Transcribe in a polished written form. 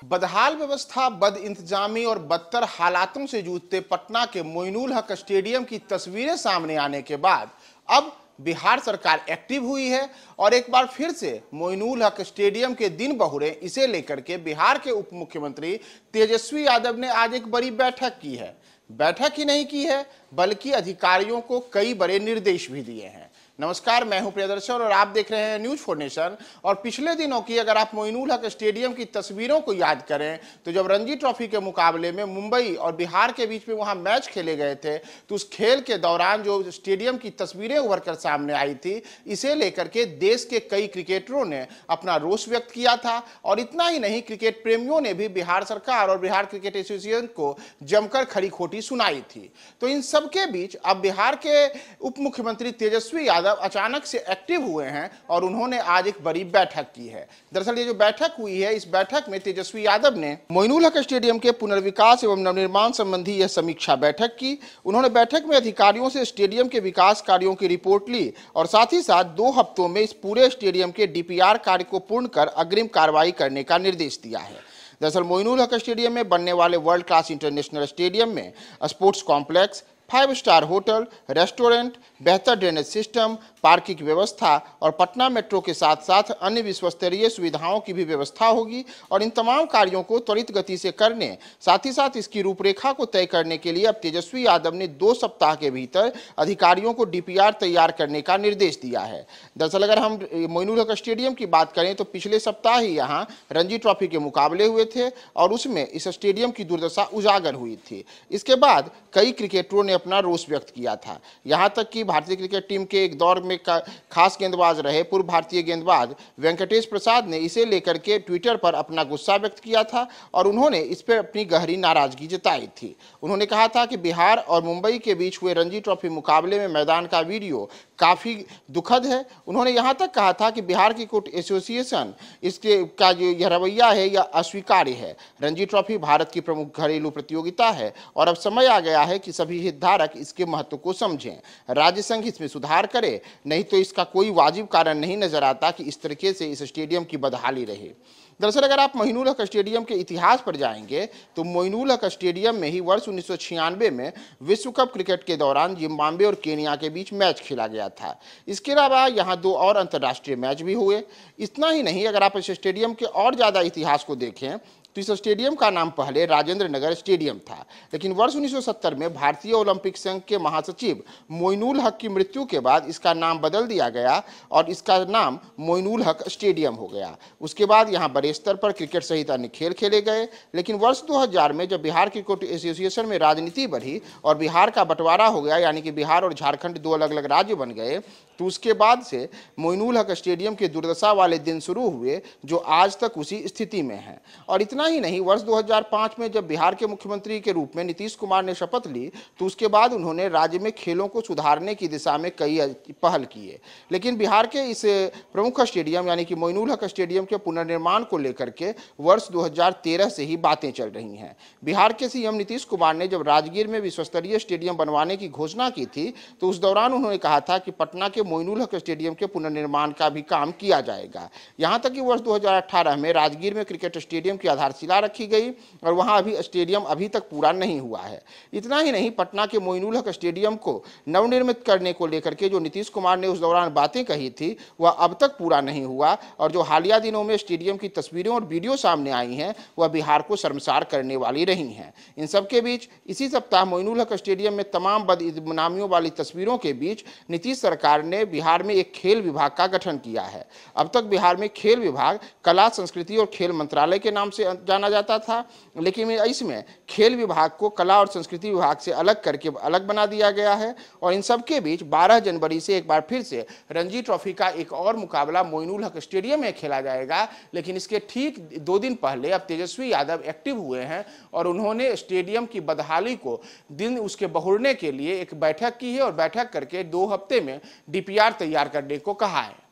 बदहाल व्यवस्था, बद इंतजामी और बदतर हालातों से जूझते पटना के मोइनुल हक स्टेडियम की तस्वीरें सामने आने के बाद अब बिहार सरकार एक्टिव हुई है और एक बार फिर से मोइनुल हक स्टेडियम के दिन बहुरे इसे लेकर के बिहार के उप मुख्यमंत्री तेजस्वी यादव ने आज एक बड़ी बैठक की है। बैठक ही नहीं की है बल्कि अधिकारियों को कई बड़े निर्देश भी दिए हैं। नमस्कार, मैं हूं प्रियदर्शन और आप देख रहे हैं न्यूज फॉर नेशन। और पिछले दिनों की अगर आप मोइनुल हक स्टेडियम की तस्वीरों को याद करें तो जब रणजी ट्रॉफी के मुकाबले में मुंबई और बिहार के बीच में वहां मैच खेले गए थे तो उस खेल के दौरान जो स्टेडियम की तस्वीरें उभर कर सामने आई थी, इसे लेकर के देश के कई क्रिकेटरों ने अपना रोष व्यक्त किया था। और इतना ही नहीं, क्रिकेट प्रेमियों ने भी बिहार सरकार और बिहार क्रिकेट एसोसिएशन को जमकर खरी खोटी सुनाई थी। तो इन सबके बीच अब बिहार के उप मुख्यमंत्री तेजस्वी यादव अचानक से एक्टिव हुए हैं और उन्होंने आज एक बड़ी बैठक की है। दरअसल ये जो बैठक हुई है, इस बैठक में तेजस्वी यादव ने मोइनुल हक स्टेडियम के पुनर्विकास एवं नवनिर्माण संबंधी यह समीक्षा बैठक की। उन्होंने बैठक में अधिकारियों से स्टेडियम के विकास कार्यों की रिपोर्ट ली और साथ ही साथ 2 हफ्तों में इस पूरे स्टेडियम के डीपीआर कार्य को पूर्ण कर अग्रिम कार्रवाई करने का निर्देश दिया है। दरअसल मोइनुल हक स्टेडियम में बनने वाले वर्ल्ड क्लास इंटरनेशनल स्टेडियम में sports complex, 5 star hotel, restaurant, बेहतर ड्रेनेज सिस्टम, पार्किंग व्यवस्था और पटना मेट्रो के साथ साथ अन्य विश्वस्तरीय सुविधाओं की भी व्यवस्था होगी। और इन तमाम कार्यों को त्वरित गति से करने, साथ ही साथ इसकी रूपरेखा को तय करने के लिए अब तेजस्वी यादव ने 2 सप्ताह के भीतर अधिकारियों को डीपीआर तैयार करने का निर्देश दिया है। दरअसल अगर हम मोइनुल हक स्टेडियम की बात करें तो पिछले सप्ताह ही यहाँ रणजी ट्रॉफी के मुकाबले हुए थे और उसमें इस स्टेडियम की दुर्दशा उजागर हुई थी। इसके बाद कई क्रिकेटरों ने अपना रोष व्यक्त किया था। यहां तक कि भारतीय क्रिकेट टीम के एक दौर में खास गेंदबाज रहे पूर्व भारतीय गेंदबाज वेंकटेश प्रसाद ने इसे लेकर के ट्विटर पर अपना गुस्सा व्यक्त किया था और उन्होंने इस पर अपनी गहरी नाराजगी जताई थी। उन्होंने कहा था कि बिहार और मुंबई के बीच हुए रणजी ट्रॉफी मुकाबले में मैदान का वीडियो काफी दुखद है। उन्होंने यहां तक कहा था कि बिहार क्रिकेट एसोसिएशन इसके का जो यह रवैया है यह अस्वीकार्य है। रणजी ट्रॉफी भारत की प्रमुख घरेलू प्रतियोगिता है और अब समय आ गया है कि सभी हितधारक इसके महत्व को समझें। राज्य संघ इसमें सुधार करे, नहीं तो इसका कोई वाजिब कारण नहीं नजर आता कि इस तरीके से इस स्टेडियम की बदहाली रहे। दरअसल अगर आप मोइनुल हक स्टेडियम के इतिहास पर जाएंगे तो मोइनुल हक स्टेडियम में ही वर्ष 1996 में विश्व कप क्रिकेट के दौरान जिम्बाब्वे और केनिया के बीच मैच खेला गया था। इसके अलावा यहाँ 2 और अंतर्राष्ट्रीय मैच भी हुए। इतना ही नहीं, अगर आप इस स्टेडियम के और ज़्यादा इतिहास को देखें तो इस स्टेडियम का नाम पहले राजेंद्र नगर स्टेडियम था, लेकिन वर्ष 1970 में भारतीय ओलंपिक संघ के महासचिव मोइनुल हक की मृत्यु के बाद इसका नाम बदल दिया गया और इसका नाम मोइनुल हक स्टेडियम हो गया। उसके बाद यहाँ बड़े स्तर पर क्रिकेट सहित अन्य खेल खेले गए, लेकिन वर्ष 2000 में जब बिहार क्रिकेट एसोसिएशन में राजनीति बढ़ी और बिहार का बंटवारा हो गया, यानी कि बिहार और झारखंड 2 अलग अलग राज्य बन गए, तो उसके बाद से मोइनुल हक स्टेडियम के दुर्दशा वाले दिन शुरू हुए जो आज तक उसी स्थिति में है। और इतना ही नहीं, वर्ष 2005 में जब बिहार के मुख्यमंत्री के रूप में नीतीश कुमार ने शपथ ली तो उसके बाद उन्होंने राज्य में खेलों को सुधारने की दिशा में कई पहल किए, लेकिन बिहार के इस प्रमुख स्टेडियम यानी कि मोइनुल हक स्टेडियम के पुनर्निर्माण को लेकर के वर्ष 2013 से ही बातें चल रही हैं। बिहार के सीएम नीतीश कुमार ने जब राजगीर में विश्वस्तरीय स्टेडियम बनवाने की घोषणा की थी तो उस दौरान उन्होंने कहा था कि पटना के मोइनुल हक स्टेडियम के पुनर्निर्माण का भी काम किया जाएगा। यहां तक कि वर्ष 2018 में राजगीर में क्रिकेट स्टेडियम की आधारशिला रखी गई और वहां अभी स्टेडियम अभी तक पूरा नहीं हुआ है। इतना ही नहीं, पटना के मोइनुल हक स्टेडियम को नवनिर्मित करने को लेकर के जो नीतीश कुमार ने उस दौरान बातें कही थी वह अब तक पूरा नहीं हुआ और जो हालिया दिनों में स्टेडियम की तस्वीरें और वीडियो सामने आई हैं वह बिहार को शर्मसार करने वाली रही हैं। इन सबके बीच इसी सप्ताह मोइनुल हक स्टेडियम में तमाम बदनामियों वाली तस्वीरों के बीच नीतीश सरकार ने बिहार में एक खेल विभाग का गठन किया है। अब तक बिहार में खेल विभाग कला, संस्कृति और खेल मंत्रालय के नाम से जाना जाता था, लेकिन इसमें खेल विभाग को कला और संस्कृति विभाग से अलग करके अलग बना दिया गया है। और इन सबके बीच 12 जनवरी से एक बार फिर से रणजी ट्रॉफी का एक और मुकाबला मोइनुल हक स्टेडियम में खेला जाएगा, लेकिन इसके ठीक 2 दिन पहले अब तेजस्वी यादव एक्टिव हुए हैं और उन्होंने स्टेडियम की बदहाली को दिन उसके बहुरने के लिए एक बैठक की है और बैठक करके 2 हफ्ते में डीपीआर तैयार करने को कहा है।